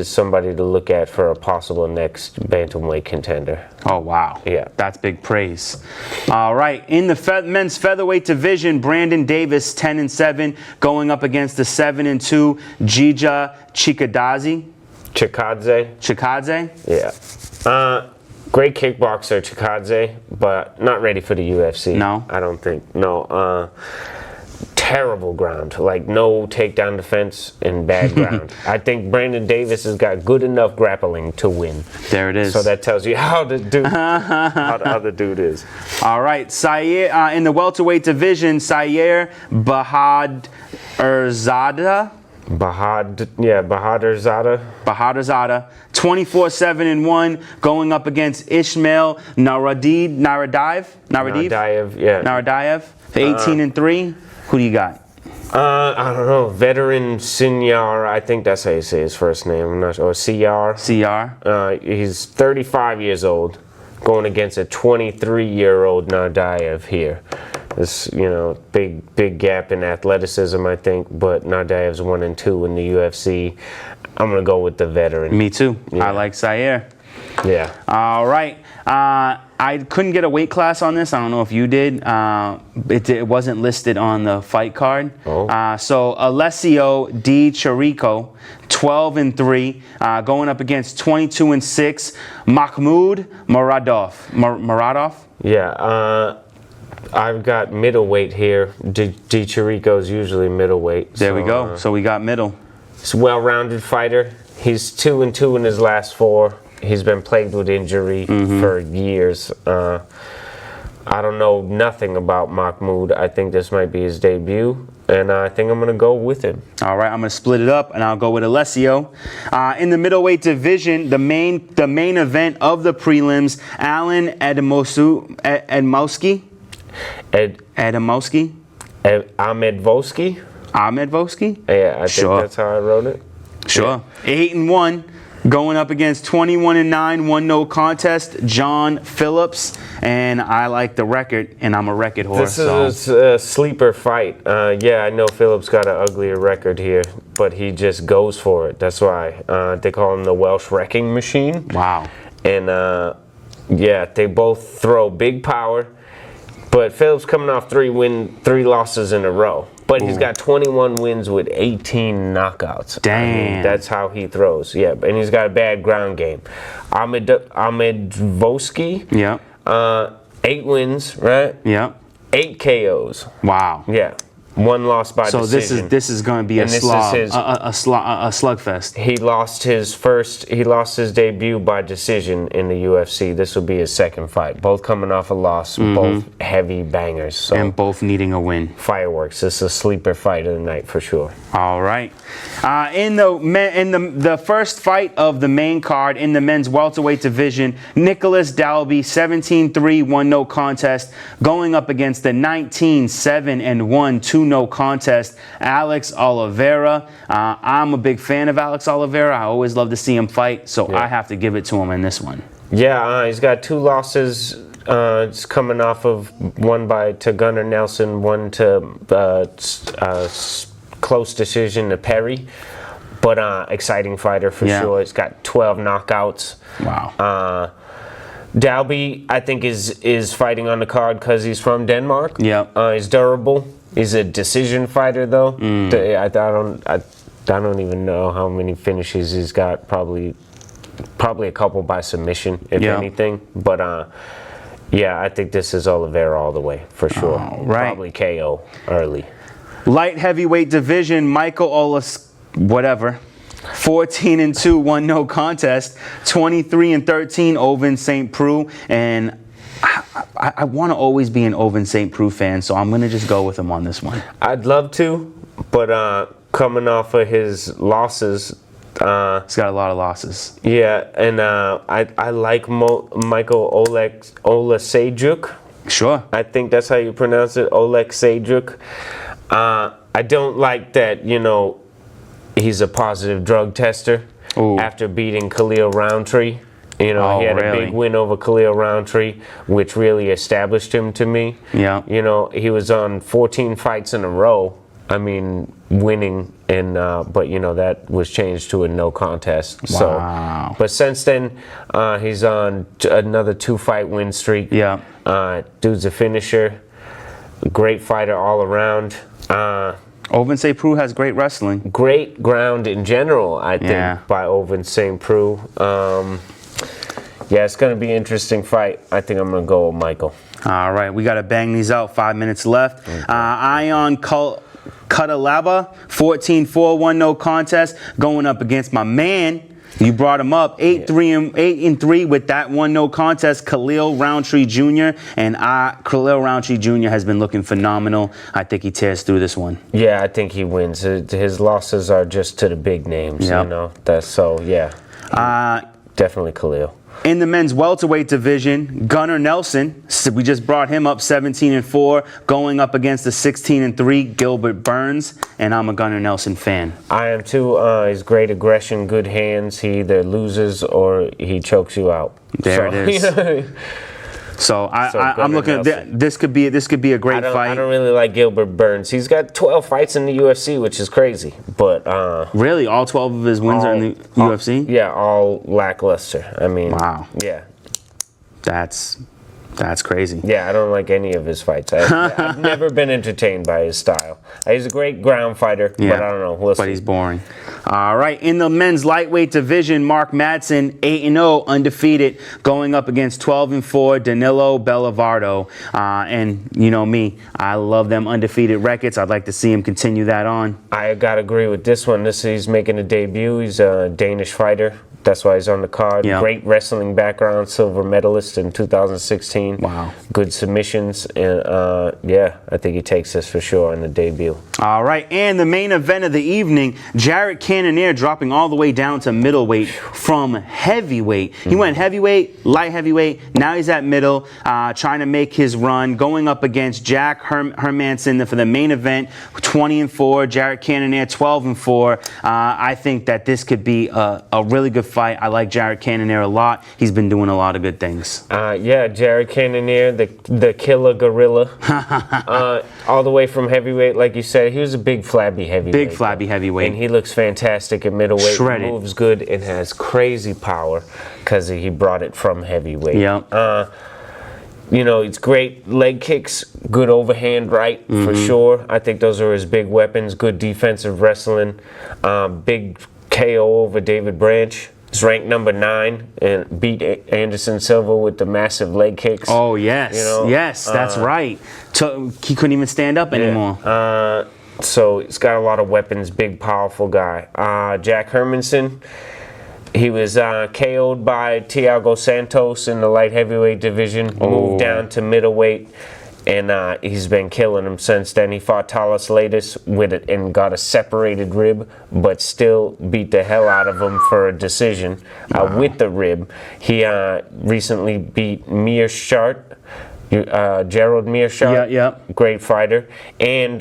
somebody to look at for a possible next bantamweight contender. Oh, wow. Yeah. That's big praise. All right. In the men's featherweight division, Brandon Davis, 10-7, going up against the 7-2 Jija Chikadze. Chikadze? Yeah. Great kickboxer, Chikadze, but not ready for the UFC. No? I don't think. No. Terrible ground. Like, no takedown defense and bad ground. I think Brandon Davis has got good enough grappling to win. There it is. So that tells you how the other dude is. All right. Sayer, in the welterweight division, Sayer Bahadurzada. Bahadurzada, 24-7-1, going up against Ismail Naradayev, 18-3. Who do you got? I don't know. Veteran Sinyar, I think that's how you say his first name. I'm not sure. Or CR. He's 35 years old, going against a 23-year-old Nardayev here. This, big gap in athleticism, I think, but Nardayev's 1-2 in the UFC. I'm gonna go with the veteran. Me too. Yeah. I like Sayer. Yeah. All right. I couldn't get a weight class on this. I don't know if you did. It wasn't listed on the fight card. Oh. So Alessio Di Chirico, 12-3, going up against 22-6 Mahmoud Muradov. Yeah. I've got middleweight here. Di Chirico's usually middleweight. There we go. So we got middle. He's a well-rounded fighter. He's 2-2 in his last 4. He's been plagued with injury for years. I don't know nothing about Mahmoud. I think this might be his debut, and I think I'm going to go with him. All right, I'm going to split it up, and I'll go with Alessio. In the middleweight division, the main event of the prelims, Alan Adamowski. Ahmedvoski? Yeah, I think that's how I wrote it. Sure. 8-1, going up against 21-9, 1-0 contest, John Phillips. And I like the record, and I'm a record horse. This is a sleeper fight. Yeah, I know Phillips got an uglier record here, but he just goes for it. That's why they call him the Welsh Wrecking Machine. Wow. And yeah, they both throw big power. But Phillips coming off 3 losses in a row. But he's got 21 wins with 18 knockouts. Damn. I mean, that's how he throws. Yeah, and he's got a bad ground game. Ahmedvoski. Yeah. 8 wins, right? Yeah. 8 KOs. Wow. Yeah. 1 loss by decision. So this is going to be a slugfest. He lost his debut by decision in the UFC. This will be his second fight. Both coming off a loss, both heavy bangers. So and both needing a win. Fireworks. This is a sleeper fight of the night for sure. All right. In the first fight of the main card in the men's welterweight division, Nicholas Dalby, 17-3, 1-0 contest, going up against the 19-7-1, 2-0 contest, Alex Oliveira. I'm a big fan of Alex Oliveira. I always love to see him fight, so I have to give it to him in this one. Yeah, he's got 2 losses. It's coming off of one to Gunnar Nelson, one to close decision to Perry. But exciting fighter for sure. He's got 12 knockouts. Wow. Dalby, I think, is fighting on the card because he's from Denmark. Yeah. He's durable. He's a decision fighter, though. I don't even know how many finishes he's got. Probably a couple by submission, if anything. But yeah, I think this is Oliveira all the way for sure. Right. Probably KO early. Light heavyweight division, Michael 14-2, 1 no contest. 23-13, Oven St. Preux. And I want to always be an Oven St. Preux fan, so I'm going to just go with him on this one. I'd love to, but coming off of his losses, he's got a lot of losses. Yeah, and I like Michael Oleksiejczuk. Sure. I think that's how you pronounce it, Oleksiejczuk. I don't like that, he's a positive drug tester. Ooh. After beating Khalil Roundtree. He had a big win over Khalil Roundtree, which really established him to me. Yeah. He was on 14 fights in a row. I mean, winning, and but that was changed to a no contest. Wow. So, but since then, he's on another 2-fight win streak. Yeah. Dude's a finisher, great fighter all around. Oven St. Preux has great wrestling. Great ground in general, I think, by Oven St. Preux. Yeah, it's going to be an interesting fight. I think I'm going to go with Michael. All right, we got to bang these out. 5 minutes left. Okay. Ion Cutalaba, 14-4, 1 no contest, going up against my man. You brought him up 8-3 with that 1 no contest, Khalil Roundtree Jr. And Khalil Roundtree Jr. has been looking phenomenal. I think he tears through this one. Yeah, I think he wins. His losses are just to the big names. Yep. Definitely Khalil. In the men's welterweight division, Gunnar Nelson, we just brought him up 17-4, going up against the 16-3 Gilbert Burns, and I'm a Gunnar Nelson fan. I am too. He's great aggression, good hands. He either loses or he chokes you out. There it is. So I'm looking at this could be a great fight. I don't really like Gilbert Burns. He's got 12 fights in the UFC, which is crazy. But really, all 12 of his wins are in the UFC? Yeah, all lackluster. I mean, wow. Yeah. That's crazy. Yeah, I don't like any of his fights. I've never been entertained by his style. He's a great ground fighter, but I don't know. We'll see. But he's boring. All right, in the men's lightweight division, Mark Madsen, 8-0, undefeated, going up against 12-4 Danilo Bellivardo. And you know me, I love them undefeated records. I'd like to see him continue that on. I gotta agree with this one. He's making a debut. He's a Danish fighter. That's why he's on the card. Yep. Great wrestling background, silver medalist in 2016. Wow. Good submissions. And I think he takes this for sure in the debut. All right, and the main event of the evening, Jared Cannonier dropping all the way down to middleweight from heavyweight. He went heavyweight, light heavyweight, now he's at middle, trying to make his run, going up against Jack Hermansson for the main event, 20-4, Jared Cannonier 12-4. I think that this could be a really good fight. I like Jared Cannonier a lot. He's been doing a lot of good things. Jared Cannonier, the killer gorilla, all the way from heavyweight, like you said. He was a big flabby heavyweight. Big flabby heavyweight. And he looks fantastic at middleweight. Shredded. He moves good and has crazy power because he brought it from heavyweight. Yeah. It's great leg kicks, good overhand right for sure. I think those are his big weapons. Good defensive wrestling. Big KO over David Branch. He's ranked number 9 and beat Anderson Silva with the massive leg kicks. Oh, yes. Yes, that's right. He couldn't even stand up anymore. So he's got a lot of weapons, big, powerful guy. Jack Hermansson, he was KO'd by Thiago Santos in the light heavyweight division, moved down to middleweight, and he's been killing him since then. He fought Talos Latis with it and got a separated rib, but still beat the hell out of him for a decision with the rib. He recently beat Mearshart. Gerald Mearshart, great fighter, and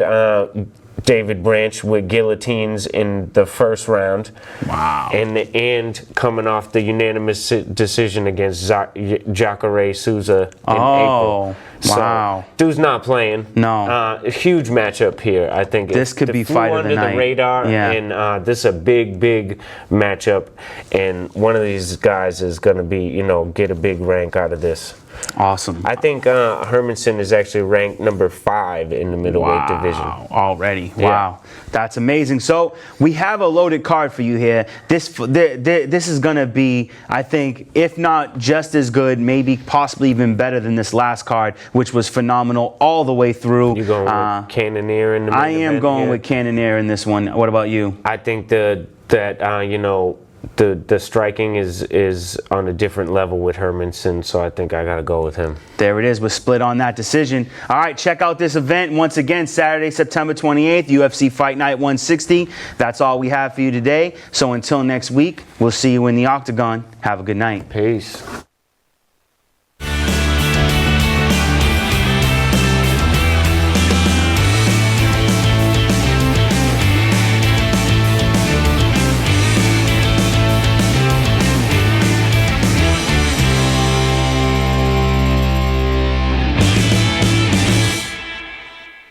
David Branch with guillotines in the first round. Wow. And coming off the unanimous decision against Jacare Souza in April. Wow. So, dude's not playing. No. A huge matchup here, I think. This could be fight of the night. Under the radar, and this is a big, big matchup, and one of these guys is going to be, get a big rank out of this. Awesome. I think Hermanson is actually ranked number 5 in the middleweight division. Already. Yeah. Wow. That's amazing. So we have a loaded card for you here. This is going to be, I think, if not just as good, maybe possibly even better than this last card, which was phenomenal all the way through. You going with Cannonier in the main I am event going here? with Cannonier in this one. What about you? I think the striking is on a different level with Hermanson, so I think I got to go with him. There it is. We're split on that decision. All right, check out this event once again, Saturday, September 28th, UFC Fight Night 160. That's all we have for you today. So until next week, we'll see you in the octagon. Have a good night. Peace.